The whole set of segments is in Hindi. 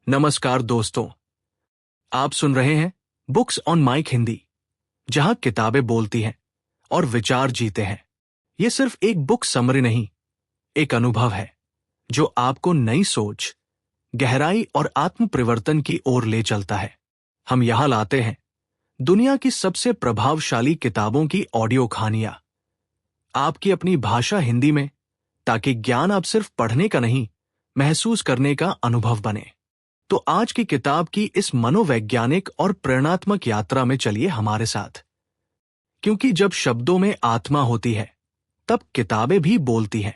नमस्कार दोस्तों, आप सुन रहे हैं बुक्स ऑन माइक हिंदी, जहां किताबें बोलती हैं और विचार जीते हैं। ये सिर्फ एक बुक समरी नहीं, एक अनुभव है जो आपको नई सोच, गहराई और आत्म परिवर्तन की ओर ले चलता है। हम यहां लाते हैं दुनिया की सबसे प्रभावशाली किताबों की ऑडियो कहानियां, आपकी अपनी भाषा हिंदी में, ताकि ज्ञान आप सिर्फ पढ़ने का नहीं, महसूस करने का अनुभव बने। तो आज की किताब की इस मनोवैज्ञानिक और प्रेरणात्मक यात्रा में चलिए हमारे साथ, क्योंकि जब शब्दों में आत्मा होती है तब किताबें भी बोलती हैं।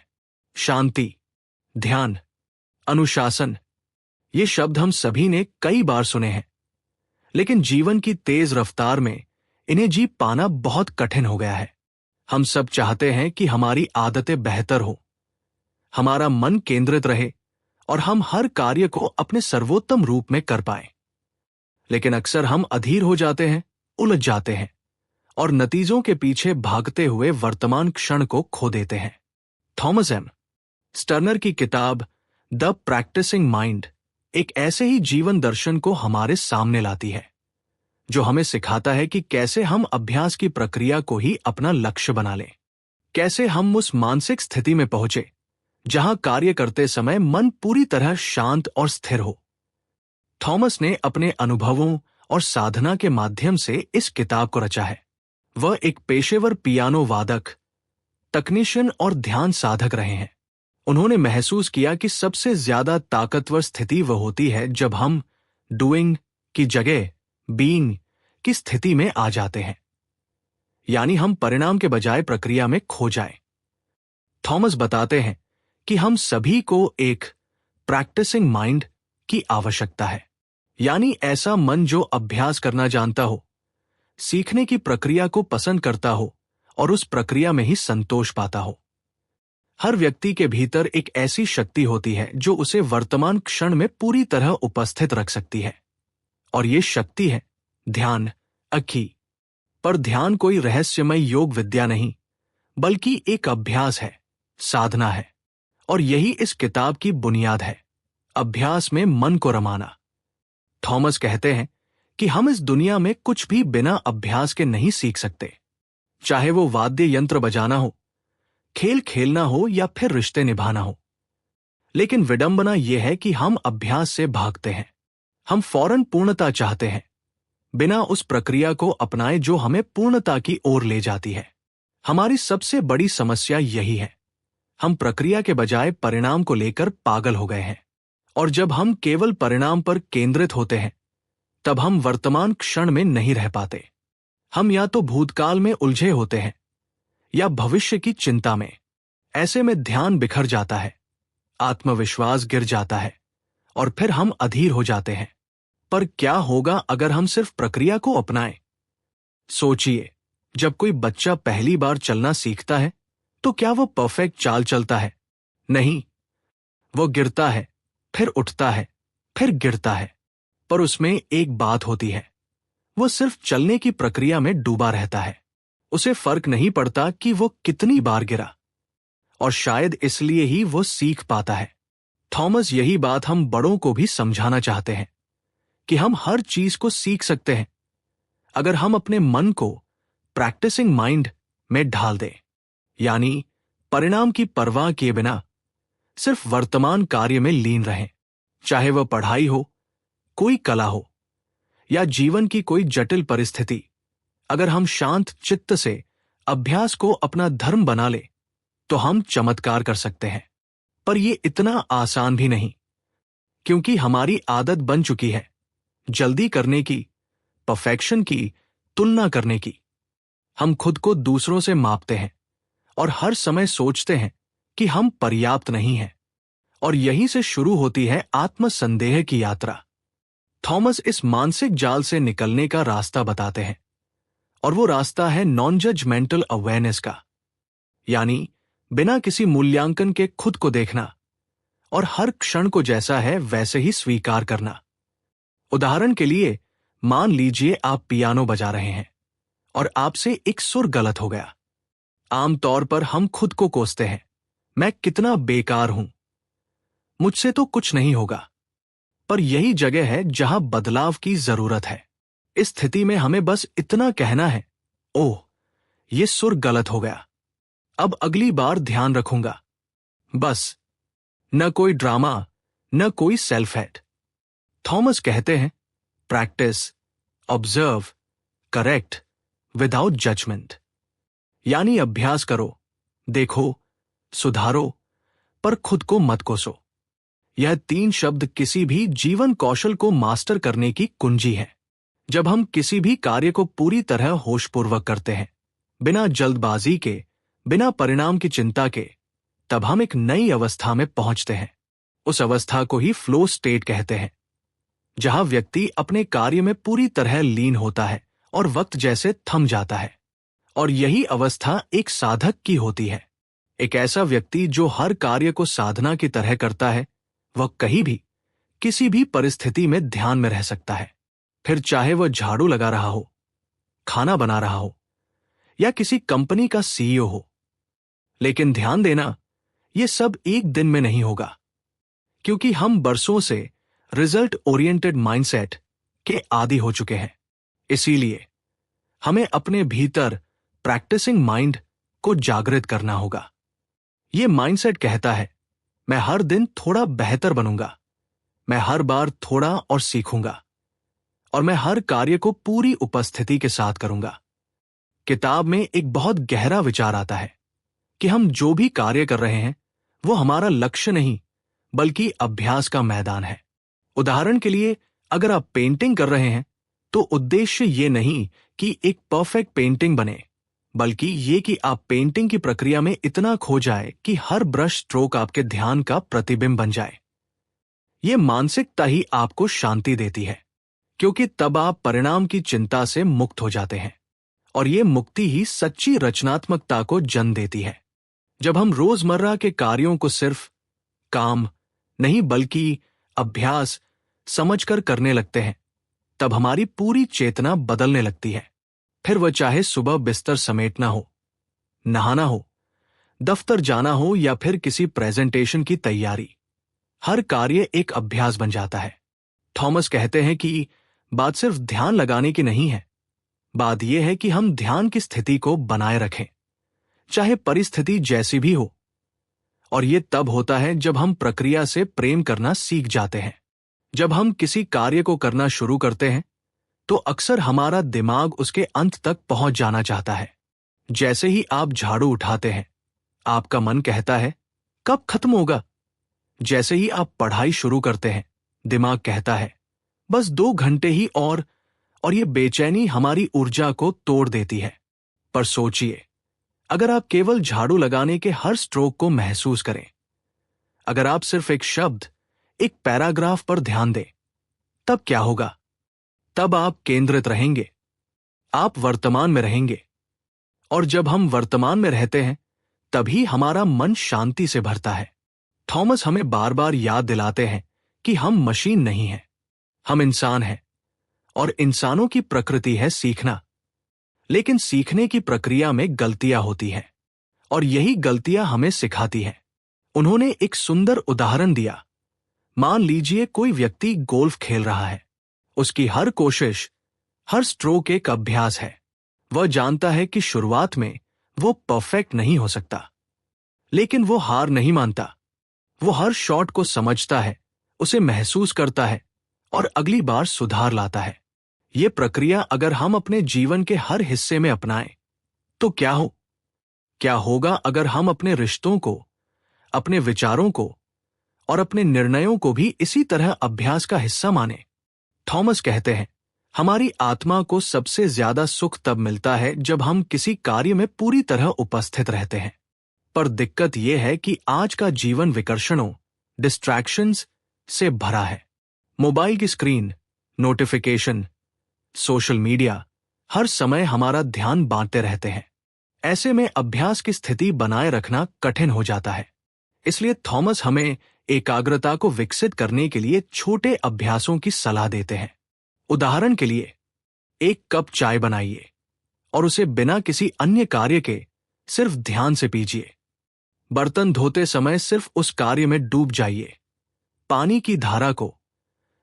शांति, ध्यान, अनुशासन, ये शब्द हम सभी ने कई बार सुने हैं, लेकिन जीवन की तेज रफ्तार में इन्हें जी पाना बहुत कठिन हो गया है। हम सब चाहते हैं कि हमारी आदतें बेहतर हो, हमारा मन केंद्रित रहे और हम हर कार्य को अपने सर्वोत्तम रूप में कर पाएं। लेकिन अक्सर हम अधीर हो जाते हैं, उलझ जाते हैं और नतीजों के पीछे भागते हुए वर्तमान क्षण को खो देते हैं। थॉमस एम स्टर्नर की किताब द प्रैक्टिसिंग माइंड एक ऐसे ही जीवन दर्शन को हमारे सामने लाती है, जो हमें सिखाता है कि कैसे हम अभ्यास की प्रक्रिया को ही अपना लक्ष्य बना लें, कैसे हम उस मानसिक स्थिति में पहुंचे जहां कार्य करते समय मन पूरी तरह शांत और स्थिर हो। थॉमस ने अपने अनुभवों और साधना के माध्यम से इस किताब को रचा है। वह एक पेशेवर पियानो वादक, तकनीशियन और ध्यान साधक रहे हैं। उन्होंने महसूस किया कि सबसे ज्यादा ताकतवर स्थिति वह होती है जब हम डूइंग की जगह बीइंग की स्थिति में आ जाते हैं, यानी हम परिणाम के बजाय प्रक्रिया में खो जाएं। थॉमस बताते हैं कि हम सभी को एक प्रैक्टिसिंग माइंड की आवश्यकता है, यानी ऐसा मन जो अभ्यास करना जानता हो, सीखने की प्रक्रिया को पसंद करता हो और उस प्रक्रिया में ही संतोष पाता हो। हर व्यक्ति के भीतर एक ऐसी शक्ति होती है जो उसे वर्तमान क्षण में पूरी तरह उपस्थित रख सकती है, और ये शक्ति है ध्यान अक्की। पर ध्यान कोई रहस्यमय योग विद्या नहीं, बल्कि एक अभ्यास है, साधना है, और यही इस किताब की बुनियाद है, अभ्यास में मन को रमाना। थॉमस कहते हैं कि हम इस दुनिया में कुछ भी बिना अभ्यास के नहीं सीख सकते, चाहे वो वाद्य यंत्र बजाना हो, खेल खेलना हो या फिर रिश्ते निभाना हो। लेकिन विडंबना यह है कि हम अभ्यास से भागते हैं। हम फौरन पूर्णता चाहते हैं, बिना उस प्रक्रिया को अपनाए जो हमें पूर्णता की ओर ले जाती है। हमारी सबसे बड़ी समस्या यही है, हम प्रक्रिया के बजाय परिणाम को लेकर पागल हो गए हैं। और जब हम केवल परिणाम पर केंद्रित होते हैं, तब हम वर्तमान क्षण में नहीं रह पाते। हम या तो भूतकाल में उलझे होते हैं या भविष्य की चिंता में। ऐसे में ध्यान बिखर जाता है, आत्मविश्वास गिर जाता है और फिर हम अधीर हो जाते हैं। पर क्या होगा अगर हम सिर्फ प्रक्रिया को अपनाएं? सोचिए, जब कोई बच्चा पहली बार चलना सीखता है तो क्या वो परफेक्ट चाल चलता है? नहीं, वो गिरता है, फिर उठता है, फिर गिरता है। पर उसमें एक बात होती है, वो सिर्फ चलने की प्रक्रिया में डूबा रहता है। उसे फर्क नहीं पड़ता कि वो कितनी बार गिरा, और शायद इसलिए ही वो सीख पाता है। थॉमस यही बात हम बड़ों को भी समझाना चाहते हैं कि हम हर चीज को सीख सकते हैं अगर हम अपने मन को प्रैक्टिसिंग माइंड में ढाल दें, यानी परिणाम की परवाह किए बिना सिर्फ वर्तमान कार्य में लीन रहें। चाहे वह पढ़ाई हो, कोई कला हो या जीवन की कोई जटिल परिस्थिति, अगर हम शांत चित्त से अभ्यास को अपना धर्म बना ले तो हम चमत्कार कर सकते हैं। पर यह इतना आसान भी नहीं, क्योंकि हमारी आदत बन चुकी है जल्दी करने की, परफेक्शन की, तुलना करने की। हम खुद को दूसरों से मापते हैं और हर समय सोचते हैं कि हम पर्याप्त नहीं हैं, और यहीं से शुरू होती है आत्मसंदेह की यात्रा। थॉमस इस मानसिक जाल से निकलने का रास्ता बताते हैं, और वो रास्ता है नॉन जजमेंटल अवेयरनेस का, यानी बिना किसी मूल्यांकन के खुद को देखना और हर क्षण को जैसा है वैसे ही स्वीकार करना। उदाहरण के लिए, मान लीजिए आप पियानो बजा रहे हैं और आपसे एक सुर गलत हो गया। आमतौर पर हम खुद को कोसते हैं, मैं कितना बेकार हूं, मुझसे तो कुछ नहीं होगा। पर यही जगह है जहां बदलाव की जरूरत है। इस स्थिति में हमें बस इतना कहना है, ओह, ये सुर गलत हो गया, अब अगली बार ध्यान रखूंगा। बस, न कोई ड्रामा, न कोई सेल्फ हेड। थॉमस कहते हैं, practice, observe, correct, without judgment. यानी अभ्यास करो, देखो, सुधारो, पर खुद को मत कोसो। यह 3 शब्द किसी भी जीवन कौशल को मास्टर करने की कुंजी है। जब हम किसी भी कार्य को पूरी तरह होशपूर्वक करते हैं, बिना जल्दबाजी के, बिना परिणाम की चिंता के, तब हम एक नई अवस्था में पहुंचते हैं। उस अवस्था को ही फ्लो स्टेट कहते हैं, जहां व्यक्ति अपने कार्य में पूरी तरह लीन होता है और वक्त जैसे थम जाता है। और यही अवस्था एक साधक की होती है। एक ऐसा व्यक्ति जो हर कार्य को साधना की तरह करता है, वह कहीं भी, किसी भी परिस्थिति में ध्यान में रह सकता है। फिर चाहे वह झाड़ू लगा रहा हो, खाना बना रहा हो, या किसी कंपनी का सीईओ हो। लेकिन ध्यान देना, यह सब एक दिन में नहीं होगा, क्योंकि हम बरसों से रिजल्ट ओरिएंटेड माइंडसेट के आदी हो चुके हैं। इसीलिए हमें अपने भीतर प्रैक्टिसिंग माइंड को जागृत करना होगा। यह माइंडसेट कहता है, मैं हर दिन थोड़ा बेहतर बनूंगा, मैं हर बार थोड़ा और सीखूंगा, और मैं हर कार्य को पूरी उपस्थिति के साथ करूंगा। किताब में एक बहुत गहरा विचार आता है कि हम जो भी कार्य कर रहे हैं, वो हमारा लक्ष्य नहीं, बल्कि अभ्यास का मैदान है। उदाहरण के लिए, अगर आप पेंटिंग कर रहे हैं, तो उद्देश्य ये नहीं कि एक परफेक्ट पेंटिंग बने, बल्कि ये कि आप पेंटिंग की प्रक्रिया में इतना खो जाए कि हर ब्रश स्ट्रोक आपके ध्यान का प्रतिबिंब बन जाए। ये मानसिकता ही आपको शांति देती है, क्योंकि तब आप परिणाम की चिंता से मुक्त हो जाते हैं, और ये मुक्ति ही सच्ची रचनात्मकता को जन्म देती है। जब हम रोजमर्रा के कार्यों को सिर्फ काम नहीं बल्कि अभ्यास समझकर करने लगते हैं, तब हमारी पूरी चेतना बदलने लगती है। फिर वह चाहे सुबह बिस्तर समेटना हो, नहाना हो, दफ्तर जाना हो, या फिर किसी प्रेजेंटेशन की तैयारी, हर कार्य एक अभ्यास बन जाता है। थॉमस कहते हैं कि बात सिर्फ ध्यान लगाने की नहीं है, बात यह है कि हम ध्यान की स्थिति को बनाए रखें, चाहे परिस्थिति जैसी भी हो। और यह तब होता है जब हम प्रक्रिया से प्रेम करना सीख जाते हैं। जब हम किसी कार्य को करना शुरू करते हैं, तो अक्सर हमारा दिमाग उसके अंत तक पहुंच जाना चाहता है। जैसे ही आप झाड़ू उठाते हैं, आपका मन कहता है, कब खत्म होगा? जैसे ही आप पढ़ाई शुरू करते हैं, दिमाग कहता है, बस 2 घंटे ही और ये बेचैनी हमारी ऊर्जा को तोड़ देती है। पर सोचिए, अगर आप केवल झाड़ू लगाने के हर स्ट्रोक को महसूस करें, अगर आप सिर्फ एक शब्द, एक पैराग्राफ पर ध्यान दें, तब क्या होगा? तब आप केंद्रित रहेंगे, आप वर्तमान में रहेंगे। और जब हम वर्तमान में रहते हैं, तभी हमारा मन शांति से भरता है। थॉमस हमें बार बार याद दिलाते हैं कि हम मशीन नहीं हैं, हम इंसान हैं, और इंसानों की प्रकृति है सीखना। लेकिन सीखने की प्रक्रिया में गलतियां होती हैं, और यही गलतियां हमें सिखाती हैं। उन्होंने एक सुंदर उदाहरण दिया। मान लीजिए कोई व्यक्ति गोल्फ खेल रहा है। उसकी हर कोशिश, हर स्ट्रोक एक अभ्यास है। वह जानता है कि शुरुआत में वो परफेक्ट नहीं हो सकता, लेकिन वो हार नहीं मानता। वो हर शॉट को समझता है, उसे महसूस करता है, और अगली बार सुधार लाता है। ये प्रक्रिया अगर हम अपने जीवन के हर हिस्से में अपनाएं, तो क्या होगा अगर हम अपने रिश्तों को, अपने विचारों को और अपने निर्णयों को भी इसी तरह अभ्यास का हिस्सा माने? थॉमस कहते हैं, हमारी आत्मा को सबसे ज्यादा सुख तब मिलता है जब हम किसी कार्य में पूरी तरह उपस्थित रहते हैं। पर दिक्कत यह है कि आज का जीवन विकर्षणों, डिस्ट्रैक्शंस से भरा है। मोबाइल की स्क्रीन, नोटिफिकेशन, सोशल मीडिया हर समय हमारा ध्यान बांटते रहते हैं। ऐसे में अभ्यास की स्थिति बनाए रखना कठिन हो जाता है। इसलिए थॉमस हमें एकाग्रता को विकसित करने के लिए छोटे अभ्यासों की सलाह देते हैं। उदाहरण के लिए, 1 कप चाय बनाइए और उसे बिना किसी अन्य कार्य के सिर्फ ध्यान से पीजिए। बर्तन धोते समय सिर्फ उस कार्य में डूब जाइए। पानी की धारा को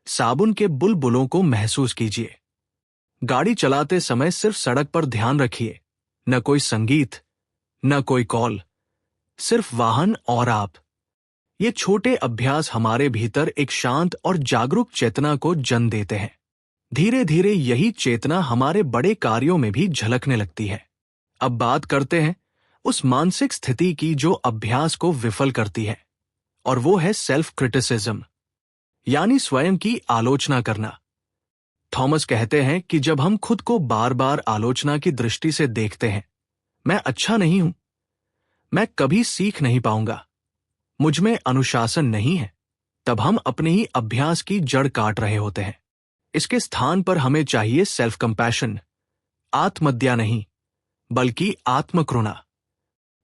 साबुन के बुलबुलों को महसूस कीजिए। गाड़ी चलाते समय सिर्फ सड़क पर ध्यान रखिए, न कोई संगीत, न कोई कॉल, सिर्फ वाहन और आप। ये छोटे अभ्यास हमारे भीतर एक शांत और जागरूक चेतना को जन्म देते हैं। धीरे धीरे यही चेतना हमारे बड़े कार्यों में भी झलकने लगती है। अब बात करते हैं उस मानसिक स्थिति की जो अभ्यास को विफल करती है, और वो है सेल्फ क्रिटिसिज्म, यानी स्वयं की आलोचना करना। थॉमस कहते हैं कि जब हम खुद को बार बार आलोचना की दृष्टि से देखते हैं, मैं अच्छा नहीं हूं, मैं कभी सीख नहीं पाऊंगा, मुझ में अनुशासन नहीं है, तब हम अपने ही अभ्यास की जड़ काट रहे होते हैं। इसके स्थान पर हमें चाहिए सेल्फ कंपैशन, आत्मदया नहीं बल्कि आत्मकरुणा।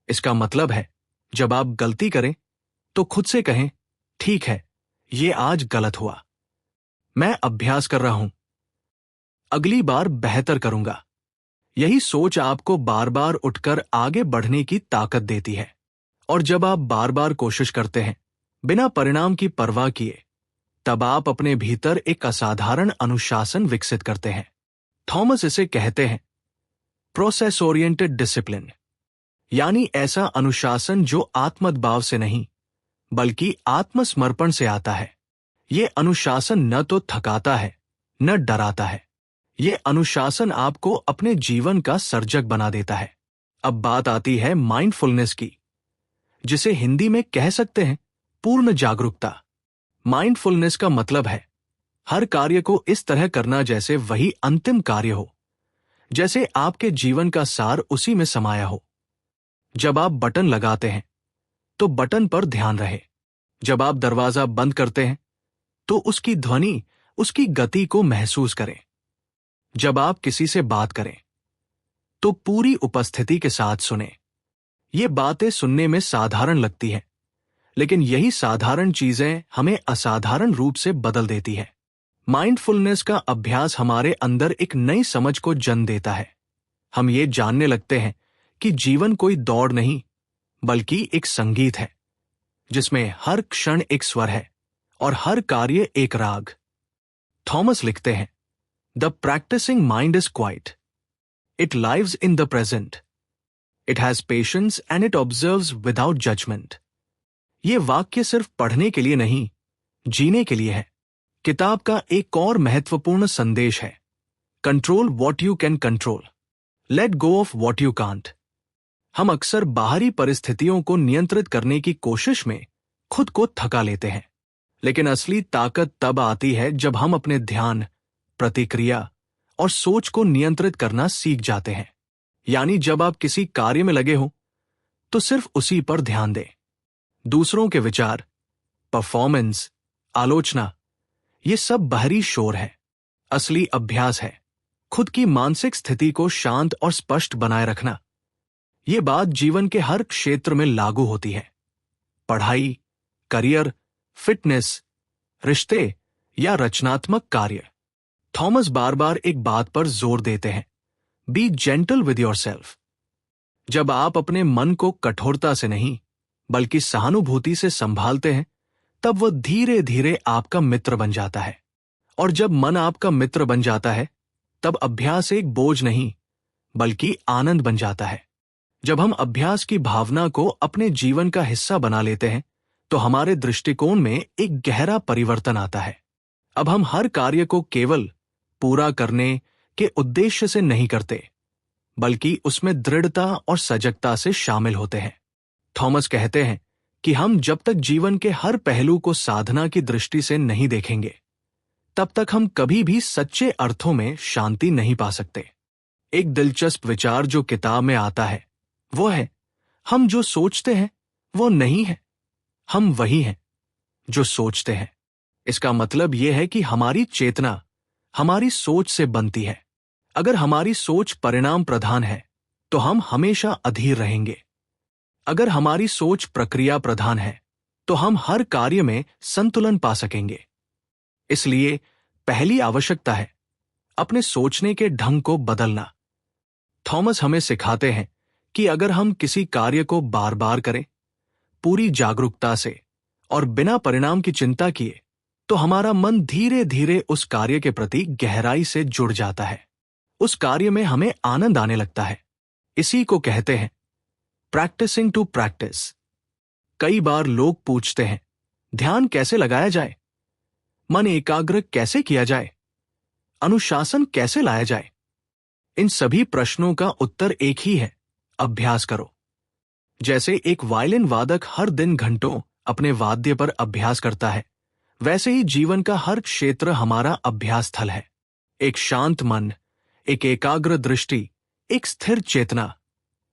इसका मतलब है जब आप गलती करें तो खुद से कहें, ठीक है, ये आज गलत हुआ, मैं अभ्यास कर रहा हूं, अगली बार बेहतर करूंगा। यही सोच आपको बार बार उठकर आगे बढ़ने की ताकत देती है। और जब आप बार बार कोशिश करते हैं बिना परिणाम की परवाह किए, तब आप अपने भीतर एक असाधारण अनुशासन विकसित करते हैं। थॉमस इसे कहते हैं प्रोसेस ओरिएंटेड डिसिप्लिन, यानी ऐसा अनुशासन जो आत्मदबाव से नहीं बल्कि आत्मसमर्पण से आता है। ये अनुशासन न तो थकाता है न डराता है। ये अनुशासन आपको अपने जीवन का सर्जक बना देता है। अब बात आती है माइंडफुलनेस की, जिसे हिंदी में कह सकते हैं पूर्ण जागरूकता। माइंडफुलनेस का मतलब है हर कार्य को इस तरह करना जैसे वही अंतिम कार्य हो, जैसे आपके जीवन का सार उसी में समाया हो। जब आप बटन लगाते हैं तो बटन पर ध्यान रहे। जब आप दरवाजा बंद करते हैं तो उसकी ध्वनि, उसकी गति को महसूस करें। जब आप किसी से बात करें तो पूरी उपस्थिति के साथ सुने। ये बातें सुनने में साधारण लगती हैं, लेकिन यही साधारण चीजें हमें असाधारण रूप से बदल देती है। माइंडफुलनेस का अभ्यास हमारे अंदर एक नई समझ को जन्म देता है। हम ये जानने लगते हैं कि जीवन कोई दौड़ नहीं बल्कि एक संगीत है, जिसमें हर क्षण एक स्वर है और हर कार्य एक राग। थॉमस लिखते हैं, the practicing mind is quiet, it lives in the present, it has patience and it observes without judgment. ये वाक्य सिर्फ पढ़ने के लिए नहीं, जीने के लिए है। किताब का एक और महत्वपूर्ण संदेश है, control what you can control, let go of what you can't. हम अक्सर बाहरी परिस्थितियों को नियंत्रित करने की कोशिश में खुद को थका लेते हैं, लेकिन असली ताकत तब आती है जब हम अपने ध्यान, प्रतिक्रिया और सोच को नियंत्रित करना सीख जाते हैं। यानी जब आप किसी कार्य में लगे हो तो सिर्फ उसी पर ध्यान दें। दूसरों के विचार, परफॉर्मेंस, आलोचना, ये सब बाहरी शोर है। असली अभ्यास है खुद की मानसिक स्थिति को शांत और स्पष्ट बनाए रखना। ये बात जीवन के हर क्षेत्र में लागू होती है, पढ़ाई, करियर, फिटनेस, रिश्ते या रचनात्मक कार्य। थॉमस बार बार एक बात पर जोर देते हैं, बी जेंटल विद योरसेल्फ। जब आप अपने मन को कठोरता से नहीं बल्कि सहानुभूति से संभालते हैं, तब वह धीरे धीरे आपका मित्र बन जाता है। और जब मन आपका मित्र बन जाता है, तब अभ्यास एक बोझ नहीं बल्कि आनंद बन जाता है। जब हम अभ्यास की भावना को अपने जीवन का हिस्सा बना लेते हैं, तो हमारे दृष्टिकोण में एक गहरा परिवर्तन आता है। अब हम हर कार्य को केवल पूरा करने के उद्देश्य से नहीं करते, बल्कि उसमें दृढ़ता और सजगता से शामिल होते हैं। थॉमस कहते हैं कि हम जब तक जीवन के हर पहलू को साधना की दृष्टि से नहीं देखेंगे, तब तक हम कभी भी सच्चे अर्थों में शांति नहीं पा सकते। एक दिलचस्प विचार जो किताब में आता है वो है, हम जो सोचते हैं वो नहीं है, हम वही हैं जो सोचते हैं। इसका मतलब यह है कि हमारी चेतना हमारी सोच से बनती है। अगर हमारी सोच परिणाम प्रधान है तो हम हमेशा अधीर रहेंगे। अगर हमारी सोच प्रक्रिया प्रधान है तो हम हर कार्य में संतुलन पा सकेंगे। इसलिए पहली आवश्यकता है अपने सोचने के ढंग को बदलना। थॉमस हमें सिखाते हैं कि अगर हम किसी कार्य को बार बार करें, पूरी जागरूकता से और बिना परिणाम की चिंता किए, तो हमारा मन धीरे धीरे उस कार्य के प्रति गहराई से जुड़ जाता है। उस कार्य में हमें आनंद आने लगता है। इसी को कहते हैं प्रैक्टिसिंग टू प्रैक्टिस। कई बार लोग पूछते हैं, ध्यान कैसे लगाया जाए, मन एकाग्र कैसे किया जाए, अनुशासन कैसे लाया जाए। इन सभी प्रश्नों का उत्तर एक ही है, अभ्यास करो। जैसे एक वायलिन वादक हर दिन घंटों अपने वाद्य पर अभ्यास करता है, वैसे ही जीवन का हर क्षेत्र हमारा अभ्यास स्थल है। एक शांत मन, एक एकाग्र दृष्टि, एक स्थिर चेतना,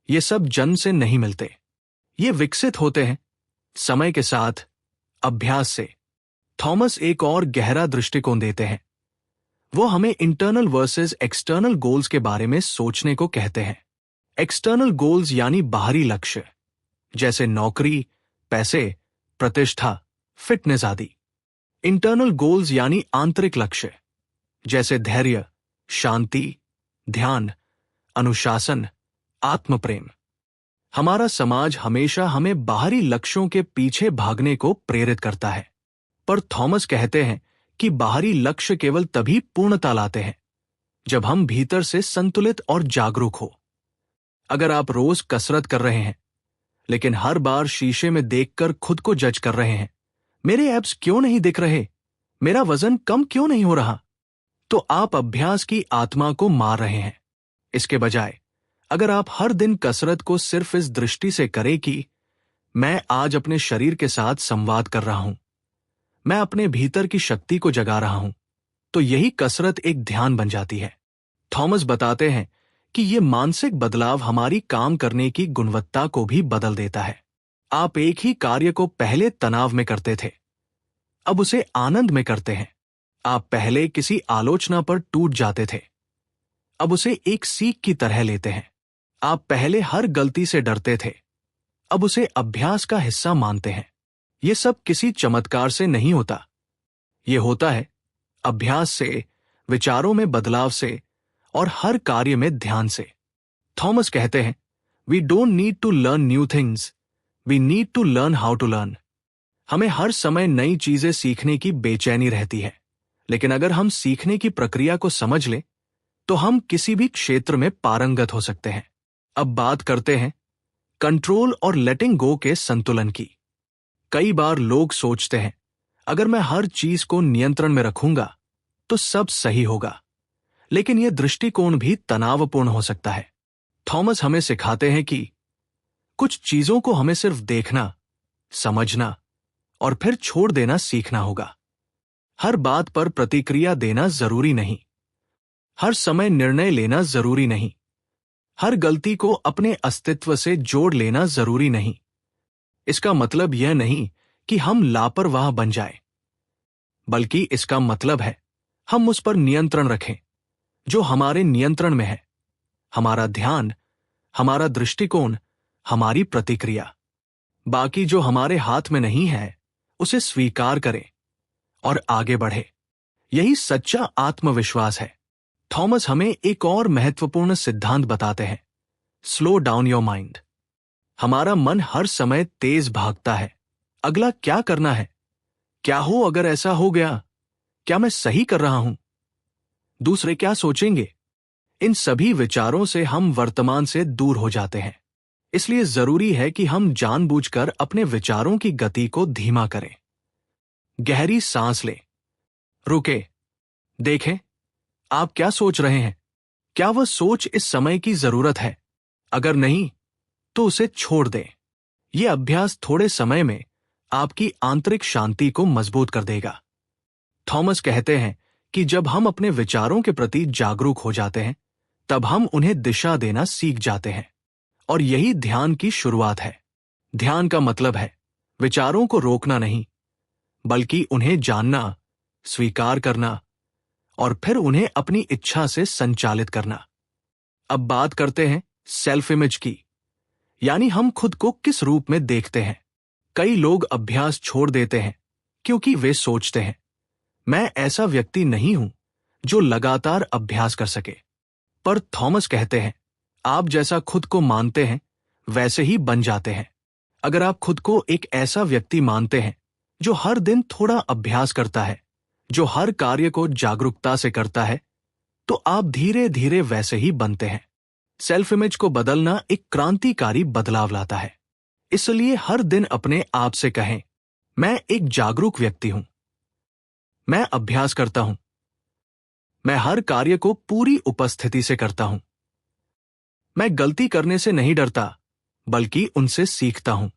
ये सब जन्म से नहीं मिलते। ये विकसित होते हैं समय के साथ, अभ्यास से। थॉमस एक और गहरा दृष्टिकोण देते हैं। वो हमें इंटरनल वर्सेस एक्सटर्नल गोल्स के बारे में सोचने को कहते हैं। एक्सटर्नल गोल्स यानी बाहरी लक्ष्य, जैसे नौकरी, पैसे, प्रतिष्ठा, फिटनेस आदि। इंटरनल गोल्स यानी आंतरिक लक्ष्य, जैसे धैर्य, शांति, ध्यान, अनुशासन, आत्मप्रेम। हमारा समाज हमेशा हमें बाहरी लक्ष्यों के पीछे भागने को प्रेरित करता है, पर थॉमस कहते हैं कि बाहरी लक्ष्य केवल तभी पूर्णता लाते हैं जब हम भीतर से संतुलित और जागरूक हो। अगर आप रोज कसरत कर रहे हैं, लेकिन हर बार शीशे में देखकर खुद को जज कर रहे हैं, मेरे एब्स क्यों नहीं दिख रहे, मेरा वजन कम क्यों नहीं हो रहा, तो आप अभ्यास की आत्मा को मार रहे हैं। इसके बजाय अगर आप हर दिन कसरत को सिर्फ इस दृष्टि से करें कि मैं आज अपने शरीर के साथ संवाद कर रहा हूं, मैं अपने भीतर की शक्ति को जगा रहा हूं, तो यही कसरत एक ध्यान बन जाती है। थॉमस बताते हैं कि यह मानसिक बदलाव हमारी काम करने की गुणवत्ता को भी बदल देता है। आप एक ही कार्य को पहले तनाव में करते थे, अब उसे आनंद में करते हैं। आप पहले किसी आलोचना पर टूट जाते थे, अब उसे एक सीख की तरह लेते हैं। आप पहले हर गलती से डरते थे, अब उसे अभ्यास का हिस्सा मानते हैं। यह सब किसी चमत्कार से नहीं होता, यह होता है अभ्यास से, विचारों में बदलाव से और हर कार्य में ध्यान से। थॉमस कहते हैं, we don't need to learn new things, we need to learn how to learn. हमें हर समय नई चीजें सीखने की बेचैनी रहती है, लेकिन अगर हम सीखने की प्रक्रिया को समझ लें तो हम किसी भी क्षेत्र में पारंगत हो सकते हैं। अब बात करते हैं कंट्रोल और लेटिंग गो के संतुलन की। कई बार लोग सोचते हैं, अगर मैं हर चीज को नियंत्रण में रखूंगा तो सब सही होगा, लेकिन यह दृष्टिकोण भी तनावपूर्ण हो सकता है। थॉमस हमें सिखाते हैं कि कुछ चीजों को हमें सिर्फ देखना, समझना और फिर छोड़ देना सीखना होगा। हर बात पर प्रतिक्रिया देना जरूरी नहीं, हर समय निर्णय लेना जरूरी नहीं, हर गलती को अपने अस्तित्व से जोड़ लेना जरूरी नहीं। इसका मतलब यह नहीं कि हम लापरवाह बन जाएं, बल्कि इसका मतलब है हम उस पर नियंत्रण रखें जो हमारे नियंत्रण में है, हमारा ध्यान, हमारा दृष्टिकोण, हमारी प्रतिक्रिया। बाकी जो हमारे हाथ में नहीं है उसे स्वीकार करें और आगे बढ़े। यही सच्चा आत्मविश्वास है। थॉमस हमें एक और महत्वपूर्ण सिद्धांत बताते हैं, स्लो डाउन योर माइंड। हमारा मन हर समय तेज भागता है। अगला क्या करना है, क्या हो अगर ऐसा हो गया, क्या मैं सही कर रहा हूं, दूसरे क्या सोचेंगे। इन सभी विचारों से हम वर्तमान से दूर हो जाते हैं। इसलिए जरूरी है कि हम जानबूझकर अपने विचारों की गति को धीमा करें। गहरी सांस लें, रुके, देखें आप क्या सोच रहे हैं, क्या वह सोच इस समय की जरूरत है, अगर नहीं तो उसे छोड़ दें। यह अभ्यास थोड़े समय में आपकी आंतरिक शांति को मजबूत कर देगा। थॉमस कहते हैं कि जब हम अपने विचारों के प्रति जागरूक हो जाते हैं, तब हम उन्हें दिशा देना सीख जाते हैं, और यही ध्यान की शुरुआत है। ध्यान का मतलब है विचारों को रोकना नहीं, बल्कि उन्हें जानना, स्वीकार करना और फिर उन्हें अपनी इच्छा से संचालित करना। अब बात करते हैं सेल्फ इमेज की, यानी हम खुद को किस रूप में देखते हैं। कई लोग अभ्यास छोड़ देते हैं क्योंकि वे सोचते हैं, मैं ऐसा व्यक्ति नहीं हूं जो लगातार अभ्यास कर सके। पर थॉमस कहते हैं, आप जैसा खुद को मानते हैं वैसे ही बन जाते हैं। अगर आप खुद को एक ऐसा व्यक्ति मानते हैं जो हर दिन थोड़ा अभ्यास करता है, जो हर कार्य को जागरूकता से करता है, तो आप धीरे धीरे वैसे ही बनते हैं। सेल्फ इमेज को बदलना एक क्रांतिकारी बदलाव लाता है। इसलिए हर दिन अपने आप से कहें, मैं एक जागरूक व्यक्ति हूं, मैं अभ्यास करता हूं, मैं हर कार्य को पूरी उपस्थिति से करता हूं, मैं गलती करने से नहीं डरता, बल्कि उनसे सीखता हूं।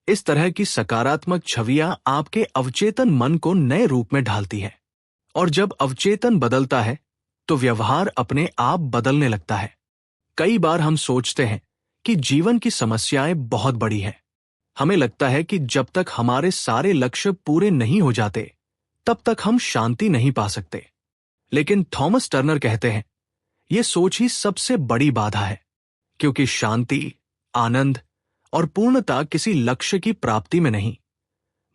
इस तरह की सकारात्मक छवियां आपके अवचेतन मन को नए रूप में ढालती है, और जब अवचेतन बदलता है तो व्यवहार अपने आप बदलने लगता है। कई बार हम सोचते हैं कि जीवन की समस्याएं बहुत बड़ी हैं। हमें लगता है कि जब तक हमारे सारे लक्ष्य पूरे नहीं हो जाते, तब तक हम शांति नहीं पा सकते। लेकिन थॉमस टर्नर कहते हैं, यह सोच ही सबसे बड़ी बाधा है, क्योंकि शांति, आनंद और पूर्णता किसी लक्ष्य की प्राप्ति में नहीं,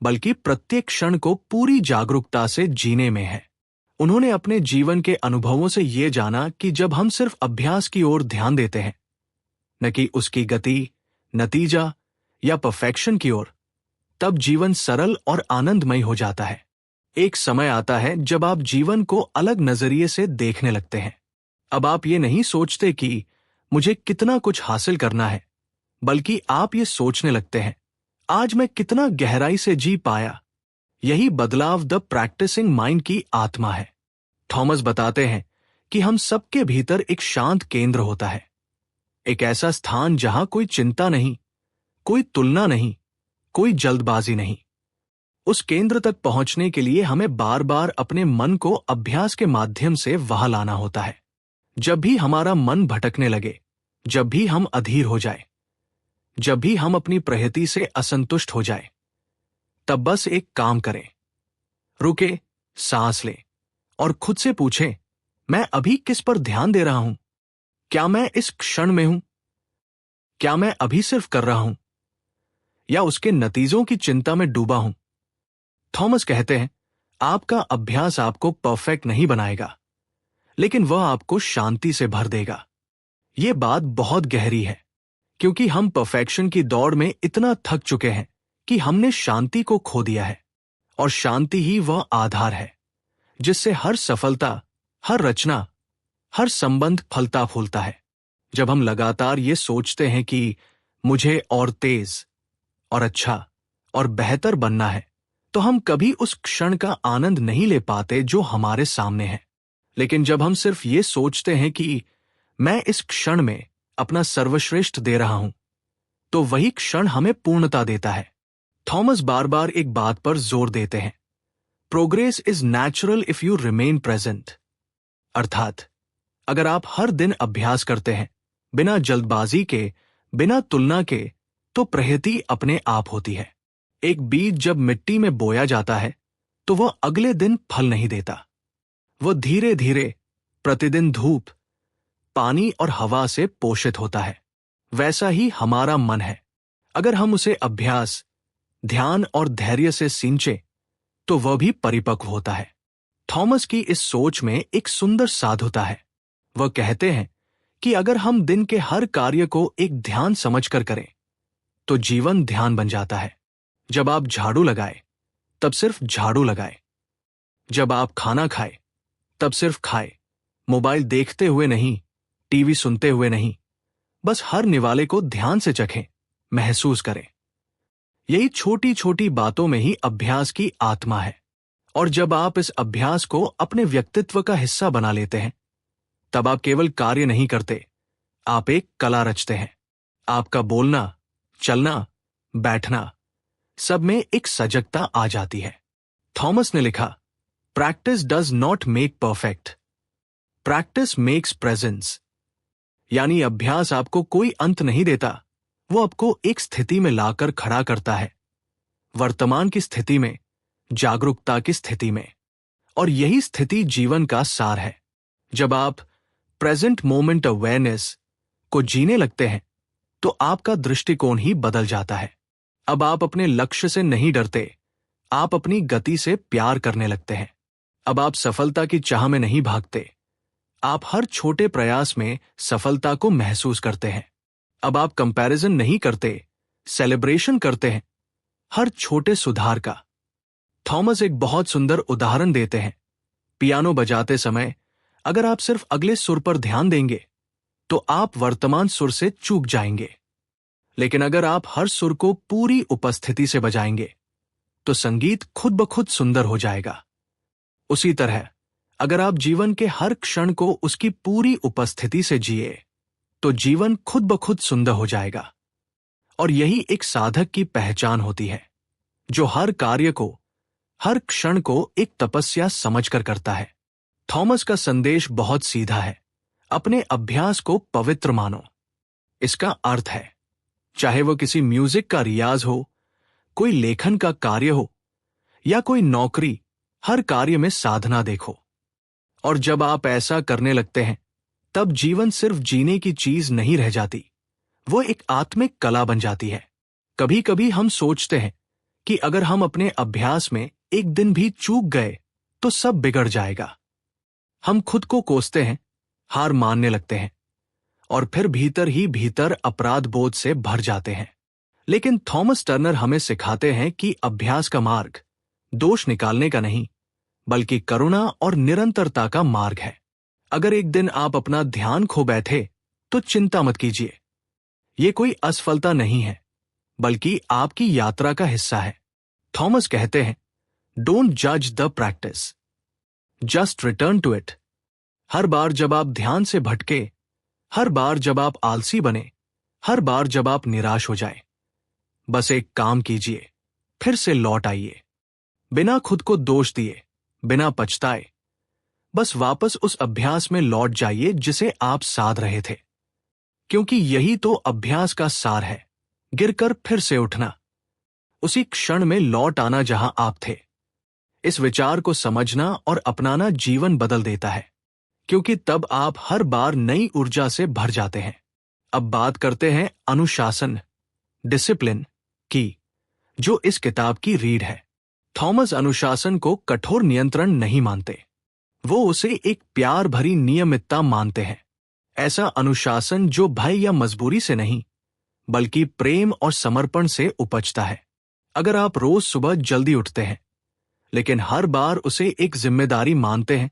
बल्कि प्रत्येक क्षण को पूरी जागरूकता से जीने में है। उन्होंने अपने जीवन के अनुभवों से ये जाना कि जब हम सिर्फ अभ्यास की ओर ध्यान देते हैं, न कि उसकी गति, नतीजा या परफेक्शन की ओर, तब जीवन सरल और आनंदमय हो जाता है। एक समय आता है जब आप जीवन को अलग नजरिए से देखने लगते हैं। अब आप ये नहीं सोचते कि मुझे कितना कुछ हासिल करना है, बल्कि आप ये सोचने लगते हैं, आज मैं कितना गहराई से जी पाया। यही बदलाव द प्रैक्टिसिंग माइंड की आत्मा है। थॉमस बताते हैं कि हम सबके भीतर एक शांत केंद्र होता है, एक ऐसा स्थान जहां कोई चिंता नहीं, कोई तुलना नहीं, कोई जल्दबाजी नहीं। उस केंद्र तक पहुंचने के लिए हमें बार बार अपने मन को अभ्यास के माध्यम से वहां लाना होता है। जब भी हमारा मन भटकने लगे, जब भी हम अधीर हो जाए, जब भी हम अपनी प्रगति से असंतुष्ट हो जाए, तब बस एक काम करें, रुके, सांस लें और खुद से पूछें, मैं अभी किस पर ध्यान दे रहा हूं? क्या मैं इस क्षण में हूं? क्या मैं अभी सिर्फ कर रहा हूं, या उसके नतीजों की चिंता में डूबा हूं? थॉमस कहते हैं, आपका अभ्यास आपको परफेक्ट नहीं बनाएगा, लेकिन वह आपको शांति से भर देगा। यह बात बहुत गहरी है, क्योंकि हम परफेक्शन की दौड़ में इतना थक चुके हैं कि हमने शांति को खो दिया है, और शांति ही वह आधार है जिससे हर सफलता, हर रचना, हर संबंध फलता फूलता है। जब हम लगातार ये सोचते हैं कि मुझे और तेज और अच्छा और बेहतर बनना है, तो हम कभी उस क्षण का आनंद नहीं ले पाते जो हमारे सामने है। लेकिन जब हम सिर्फ ये सोचते हैं कि मैं इस क्षण में अपना सर्वश्रेष्ठ दे रहा हूं, तो वही क्षण हमें पूर्णता देता है। थॉमस बार बार एक बात पर जोर देते हैं, progress is natural if you remain present. अर्थात अगर आप हर दिन अभ्यास करते हैं, बिना जल्दबाजी के, बिना तुलना के, तो प्रगति अपने आप होती है। एक बीज जब मिट्टी में बोया जाता है, तो वह अगले दिन फल नहीं देता। वह धीरे धीरे प्रतिदिन धूप, पानी और हवा से पोषित होता है। वैसा ही हमारा मन है। अगर हम उसे अभ्यास, ध्यान और धैर्य से सींचे, तो वह भी परिपक्व होता है। थॉमस की इस सोच में एक सुंदर साधुता है। वह कहते हैं कि अगर हम दिन के हर कार्य को एक ध्यान समझकर करें, तो जीवन ध्यान बन जाता है। जब आप झाड़ू लगाए, तब सिर्फ झाड़ू लगाए। जब आप खाना खाए, तब सिर्फ खाए, मोबाइल देखते हुए नहीं, टीवी सुनते हुए नहीं, बस हर निवाले को ध्यान से चखें, महसूस करें। यही छोटी छोटी बातों में ही अभ्यास की आत्मा है। और जब आप इस अभ्यास को अपने व्यक्तित्व का हिस्सा बना लेते हैं, तब आप केवल कार्य नहीं करते, आप एक कला रचते हैं। आपका बोलना, चलना, बैठना, सब में एक सजगता आ जाती है। थॉमस ने लिखा, practice does not make perfect, practice makes presence. यानी अभ्यास आपको कोई अंत नहीं देता, वो आपको एक स्थिति में लाकर खड़ा करता है, वर्तमान की स्थिति में, जागरूकता की स्थिति में। और यही स्थिति जीवन का सार है। जब आप प्रेजेंट मोमेंट अवेयरनेस को जीने लगते हैं, तो आपका दृष्टिकोण ही बदल जाता है। अब आप अपने लक्ष्य से नहीं डरते, आप अपनी गति से प्यार करने लगते हैं। अब आप सफलता की चाह में नहीं भागते, आप हर छोटे प्रयास में सफलता को महसूस करते हैं। अब आप कंपैरिजन नहीं करते, सेलिब्रेशन करते हैं। हर छोटे सुधार का। थॉमस एक बहुत सुंदर उदाहरण देते हैं। पियानो बजाते समय अगर आप सिर्फ अगले सुर पर ध्यान देंगे तो आप वर्तमान सुर से चूक जाएंगे, लेकिन अगर आप हर सुर को पूरी उपस्थिति से बजाएंगे तो संगीत खुद ब खुद सुंदर हो जाएगा। उसी तरह अगर आप जीवन के हर क्षण को उसकी पूरी उपस्थिति से जिए तो जीवन खुद ब खुद सुंदर हो जाएगा। और यही एक साधक की पहचान होती है, जो हर कार्य को, हर क्षण को एक तपस्या समझकर करता है। थॉमस का संदेश बहुत सीधा है। अपने अभ्यास को पवित्र मानो। इसका अर्थ है, चाहे वो किसी म्यूजिक का रियाज हो, कोई लेखन का कार्य हो या कोई नौकरी, हर कार्य में साधना देखो। और जब आप ऐसा करने लगते हैं तब जीवन सिर्फ जीने की चीज नहीं रह जाती, वो एक आत्मिक कला बन जाती है। कभी कभी हम सोचते हैं कि अगर हम अपने अभ्यास में एक दिन भी चूक गए तो सब बिगड़ जाएगा। हम खुद को कोसते हैं, हार मानने लगते हैं और फिर भीतर ही भीतर अपराध बोध से भर जाते हैं। लेकिन थॉमस टर्नर हमें सिखाते हैं कि अभ्यास का मार्ग दोष निकालने का नहीं, बल्कि करुणा और निरंतरता का मार्ग है। अगर एक दिन आप अपना ध्यान खो बैठे तो चिंता मत कीजिए। ये कोई असफलता नहीं है, बल्कि आपकी यात्रा का हिस्सा है। थॉमस कहते हैं, डोंट जज the practice, just return to it. हर बार जब आप ध्यान से भटके, हर बार जब आप आलसी बने, हर बार जब आप निराश हो जाए, बस एक काम कीजिए, फिर से लौट आइए। बिना खुद को दोष दिए, बिना पछताए, बस वापस उस अभ्यास में लौट जाइए जिसे आप साध रहे थे। क्योंकि यही तो अभ्यास का सार है, गिरकर फिर से उठना, उसी क्षण में लौट आना जहां आप थे। इस विचार को समझना और अपनाना जीवन बदल देता है, क्योंकि तब आप हर बार नई ऊर्जा से भर जाते हैं। अब बात करते हैं अनुशासन, डिसिप्लिन की, जो इस किताब की रीढ़ है। थॉमस अनुशासन को कठोर नियंत्रण नहीं मानते, वो उसे एक प्यार भरी नियमितता मानते हैं। ऐसा अनुशासन जो भय या मजबूरी से नहीं, बल्कि प्रेम और समर्पण से उपजता है। अगर आप रोज सुबह जल्दी उठते हैं, लेकिन हर बार उसे एक जिम्मेदारी मानते हैं,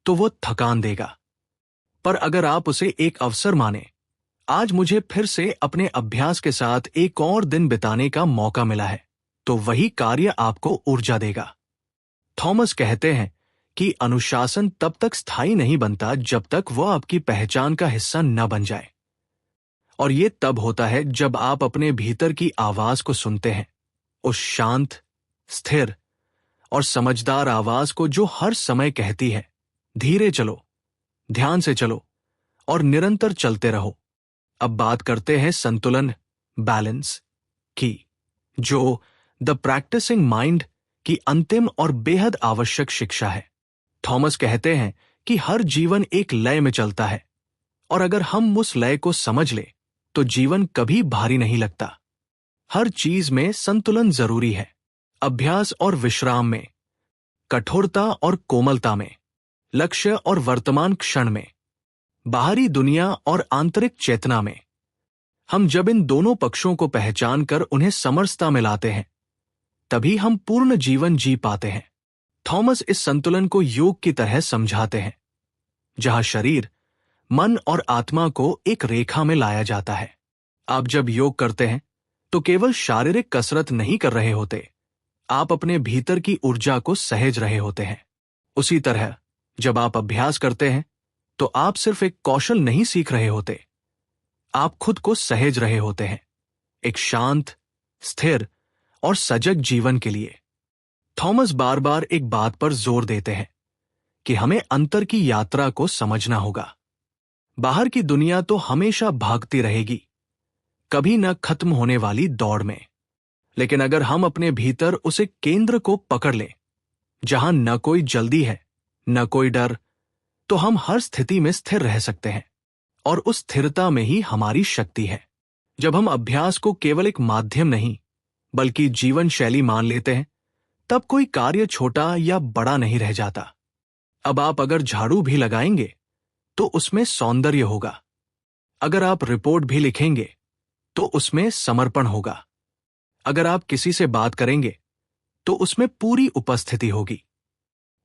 तो वो थकान देगा। पर अगर आप उसे एक अवसर माने, आज मुझे फिर से अपने अभ्यास के साथ एक और दिन बिताने का मौका मिला है, तो वही कार्य आपको ऊर्जा देगा। थॉमस कहते हैं कि अनुशासन तब तक स्थायी नहीं बनता जब तक वह आपकी पहचान का हिस्सा न बन जाए। और ये तब होता है जब आप अपने भीतर की आवाज को सुनते हैं, उस शांत, स्थिर और समझदार आवाज को जो हर समय कहती है, धीरे चलो, ध्यान से चलो और निरंतर चलते रहो। अब बात करते हैं संतुलन, बैलेंस की, जो द प्रैक्टिसिंग माइंड की अंतिम और बेहद आवश्यक शिक्षा है। थॉमस कहते हैं कि हर जीवन एक लय में चलता है, और अगर हम उस लय को समझ ले तो जीवन कभी भारी नहीं लगता। हर चीज में संतुलन जरूरी है, अभ्यास और विश्राम में, कठोरता और कोमलता में, लक्ष्य और वर्तमान क्षण में, बाहरी दुनिया और आंतरिक चेतना में। हम जब इन दोनों पक्षों को पहचान कर उन्हें समरसता में लाते हैं, तभी हम पूर्ण जीवन जी पाते हैं। थॉमस इस संतुलन को योग की तरह समझाते हैं, जहां शरीर, मन और आत्मा को एक रेखा में लाया जाता है। आप जब योग करते हैं तो केवल शारीरिक कसरत नहीं कर रहे होते, आप अपने भीतर की ऊर्जा को सहेज रहे होते हैं। उसी तरह जब आप अभ्यास करते हैं तो आप सिर्फ एक कौशल नहीं सीख रहे होते, आप खुद को सहेज रहे होते हैं, एक शांत, स्थिर और सजग जीवन के लिए। थॉमस बार बार एक बात पर जोर देते हैं कि हमें अंतर की यात्रा को समझना होगा। बाहर की दुनिया तो हमेशा भागती रहेगी, कभी न खत्म होने वाली दौड़ में। लेकिन अगर हम अपने भीतर उसे केंद्र को पकड़ लें, जहां न कोई जल्दी है, न कोई डर, तो हम हर स्थिति में स्थिर रह सकते हैं। और उस स्थिरता में ही हमारी शक्ति है। जब हम अभ्यास को केवल एक माध्यम नहीं, बल्कि जीवन शैली मान लेते हैं, तब कोई कार्य छोटा या बड़ा नहीं रह जाता। अब आप अगर झाड़ू भी लगाएंगे तो उसमें सौंदर्य होगा, अगर आप रिपोर्ट भी लिखेंगे तो उसमें समर्पण होगा, अगर आप किसी से बात करेंगे तो उसमें पूरी उपस्थिति होगी।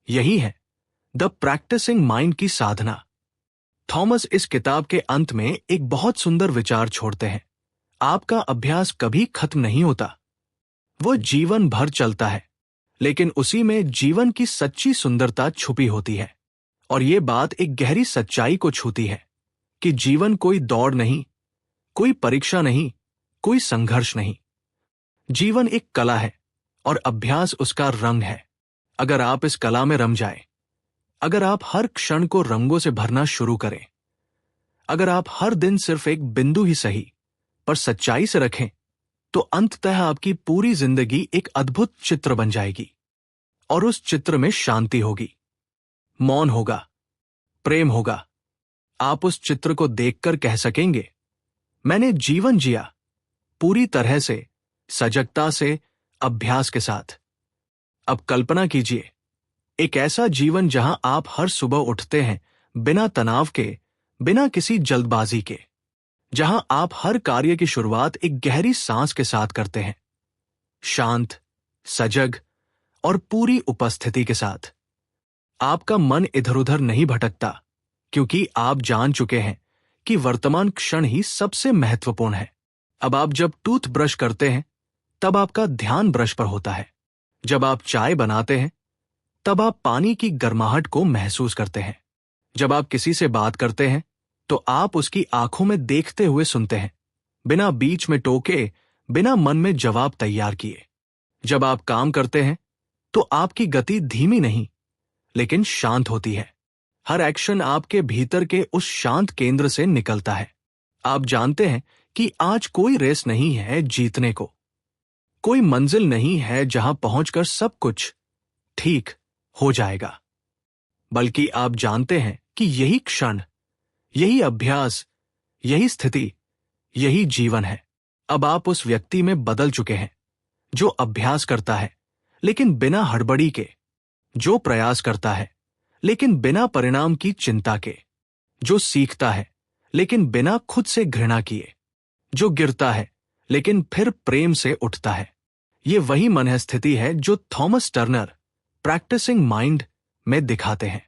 यही है द प्रैक्टिसिंग माइंड की साधना। थॉमस इस किताब के अंत में एक बहुत सुंदर विचार छोड़ते हैं। आपका अभ्यास कभी खत्म नहीं होता, वो जीवन भर चलता है, लेकिन उसी में जीवन की सच्ची सुंदरता छुपी होती है। और ये बात एक गहरी सच्चाई को छूती है कि जीवन कोई दौड़ नहीं, कोई परीक्षा नहीं, कोई संघर्ष नहीं। जीवन एक कला है और अभ्यास उसका रंग है। अगर आप इस कला में रम जाए, अगर आप हर क्षण को रंगों से भरना शुरू करें, अगर आप हर दिन सिर्फ एक बिंदु ही सही पर सच्चाई से रखें, तो अंततः आपकी पूरी जिंदगी एक अद्भुत चित्र बन जाएगी। और उस चित्र में शांति होगी, मौन होगा, प्रेम होगा। आप उस चित्र को देखकर कह सकेंगे, मैंने जीवन जिया, पूरी तरह से, सजगता से, अभ्यास के साथ। अब कल्पना कीजिए, एक ऐसा जीवन जहां आप हर सुबह उठते हैं बिना तनाव के, बिना किसी जल्दबाजी के, जहां आप हर कार्य की शुरुआत एक गहरी सांस के साथ करते हैं, शांत, सजग और पूरी उपस्थिति के साथ। आपका मन इधर उधर नहीं भटकता, क्योंकि आप जान चुके हैं कि वर्तमान क्षण ही सबसे महत्वपूर्ण है। अब आप जब टूथब्रश करते हैं तब आपका ध्यान ब्रश पर होता है। जब आप चाय बनाते हैं तब आप पानी की गर्माहट को महसूस करते हैं। जब आप किसी से बात करते हैं तो आप उसकी आंखों में देखते हुए सुनते हैं, बिना बीच में टोके, बिना मन में जवाब तैयार किए। जब आप काम करते हैं तो आपकी गति धीमी नहीं, लेकिन शांत होती है। हर एक्शन आपके भीतर के उस शांत केंद्र से निकलता है। आप जानते हैं कि आज कोई रेस नहीं है जीतने को, कोई मंजिल नहीं है जहां पहुंचकर सब कुछ ठीक हो जाएगा, बल्कि आप जानते हैं कि यही क्षण, यही अभ्यास, यही स्थिति, यही जीवन है। अब आप उस व्यक्ति में बदल चुके हैं जो अभ्यास करता है लेकिन बिना हड़बड़ी के, जो प्रयास करता है लेकिन बिना परिणाम की चिंता के, जो सीखता है लेकिन बिना खुद से घृणा किए, जो गिरता है लेकिन फिर प्रेम से उठता है। ये वही मन स्थिति है जो थॉमस टर्नर प्रैक्टिसिंग माइंड में दिखाते हैं।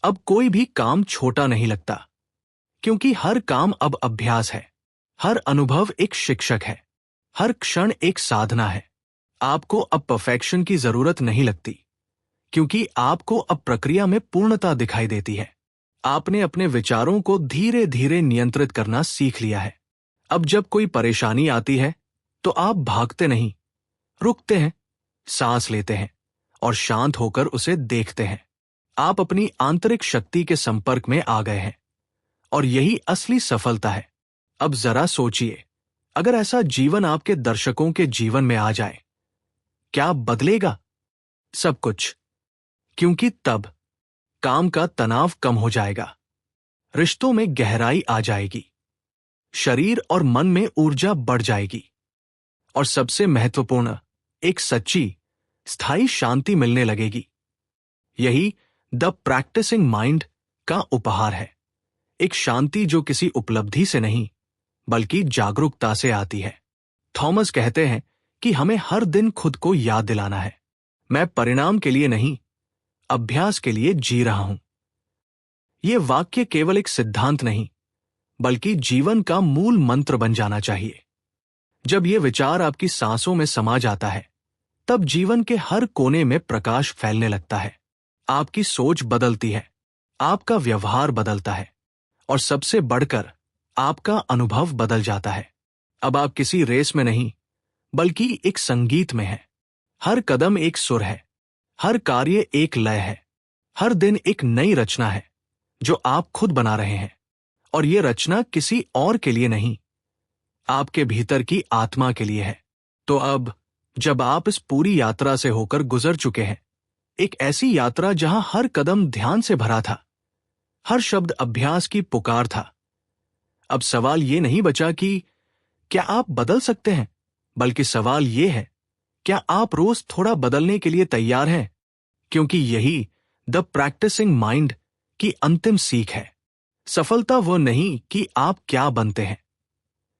अब कोई भी काम छोटा नहीं लगता, क्योंकि हर काम अब अभ्यास है। हर अनुभव एक शिक्षक है, हर क्षण एक साधना है। आपको अब परफेक्शन की जरूरत नहीं लगती, क्योंकि आपको अब प्रक्रिया में पूर्णता दिखाई देती है। आपने अपने विचारों को धीरे धीरे नियंत्रित करना सीख लिया है। अब जब कोई परेशानी आती है तो आप भागते नहीं, रुकते हैं, सांस लेते हैं और शांत होकर उसे देखते हैं। आप अपनी आंतरिक शक्ति के संपर्क में आ गए हैं, और यही असली सफलता है। अब जरा सोचिए, अगर ऐसा जीवन आपके दर्शकों के जीवन में आ जाए, क्या बदलेगा? सब कुछ। क्योंकि तब काम का तनाव कम हो जाएगा, रिश्तों में गहराई आ जाएगी, शरीर और मन में ऊर्जा बढ़ जाएगी, और सबसे महत्वपूर्ण, एक सच्ची, स्थायी शांति मिलने लगेगी। यही द प्रैक्टिसिंग माइंड का उपहार है। एक शांति जो किसी उपलब्धि से नहीं, बल्कि जागरूकता से आती है। थॉमस कहते हैं कि हमें हर दिन खुद को याद दिलाना है, मैं परिणाम के लिए नहीं, अभ्यास के लिए जी रहा हूं। यह वाक्य केवल एक सिद्धांत नहीं, बल्कि जीवन का मूल मंत्र बन जाना चाहिए। जब यह विचार आपकी सांसों में समा जाता है, तब जीवन के हर कोने में प्रकाश फैलने लगता है। आपकी सोच बदलती है, आपका व्यवहार बदलता है, और सबसे बढ़कर आपका अनुभव बदल जाता है। अब आप किसी रेस में नहीं, बल्कि एक संगीत में हैं। हर कदम एक सुर है, हर कार्य एक लय है, हर दिन एक नई रचना है जो आप खुद बना रहे हैं। और यह रचना किसी और के लिए नहीं, आपके भीतर की आत्मा के लिए है। तो अब जब आप इस पूरी यात्रा से होकर गुजर चुके हैं, एक ऐसी यात्रा जहां हर कदम ध्यान से भरा था, हर शब्द अभ्यास की पुकार था, अब सवाल ये नहीं बचा कि क्या आप बदल सकते हैं, बल्कि सवाल ये है, क्या आप रोज थोड़ा बदलने के लिए तैयार हैं? क्योंकि यही द प्रैक्टिसिंग माइंड की अंतिम सीख है। सफलता वो नहीं कि आप क्या बनते हैं,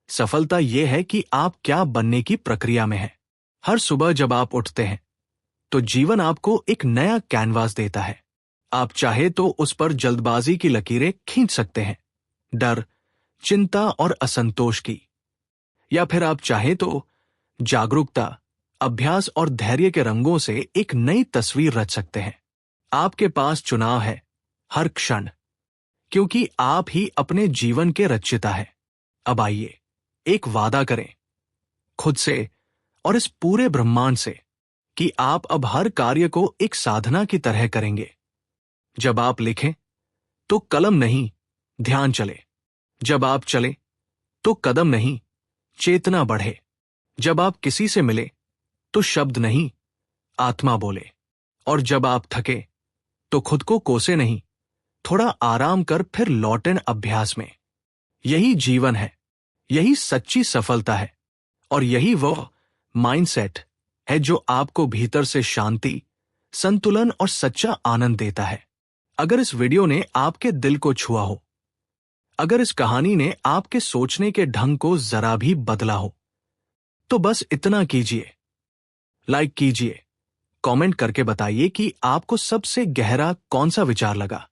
सफलता यह है कि आप क्या बनने की प्रक्रिया में हैं। हर सुबह जब आप उठते हैं तो जीवन आपको एक नया कैनवास देता है। आप चाहे तो उस पर जल्दबाजी की लकीरें खींच सकते हैं, डर, चिंता और असंतोष की, या फिर आप चाहे तो जागरूकता, अभ्यास और धैर्य के रंगों से एक नई तस्वीर रच सकते हैं। आपके पास चुनाव है हर क्षण, क्योंकि आप ही अपने जीवन के रचयिता हैं। अब आइए एक वादा करें खुद से और इस पूरे ब्रह्मांड से कि आप अब हर कार्य को एक साधना की तरह करेंगे। जब आप लिखें तो कलम नहीं, ध्यान चले। जब आप चले तो कदम नहीं, चेतना बढ़े। जब आप किसी से मिले तो शब्द नहीं, आत्मा बोले। और जब आप थके तो खुद को कोसे नहीं, थोड़ा आराम कर फिर लौटें अभ्यास में। यही जीवन है, यही सच्ची सफलता है, और यही वो माइंडसेट है जो आपको भीतर से शांति, संतुलन और सच्चा आनंद देता है। अगर इस वीडियो ने आपके दिल को छुआ हो, अगर इस कहानी ने आपके सोचने के ढंग को जरा भी बदला हो, तो बस इतना कीजिए, लाइक कीजिए, कमेंट करके बताइए कि आपको सबसे गहरा कौन सा विचार लगा,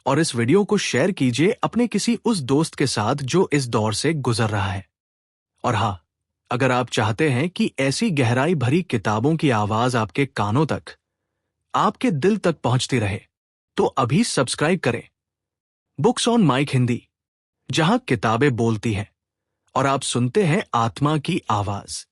और इस वीडियो को शेयर कीजिए अपने किसी उस दोस्त के साथ जो इस दौर से गुजर रहा है। और हां, अगर आप चाहते हैं कि ऐसी गहराई भरी किताबों की आवाज आपके कानों तक, आपके दिल तक पहुंचती रहे, तो अभी सब्सक्राइब करें बुक्स ऑन माइक हिंदी, जहां किताबें बोलती हैं और आप सुनते हैं आत्मा की आवाज।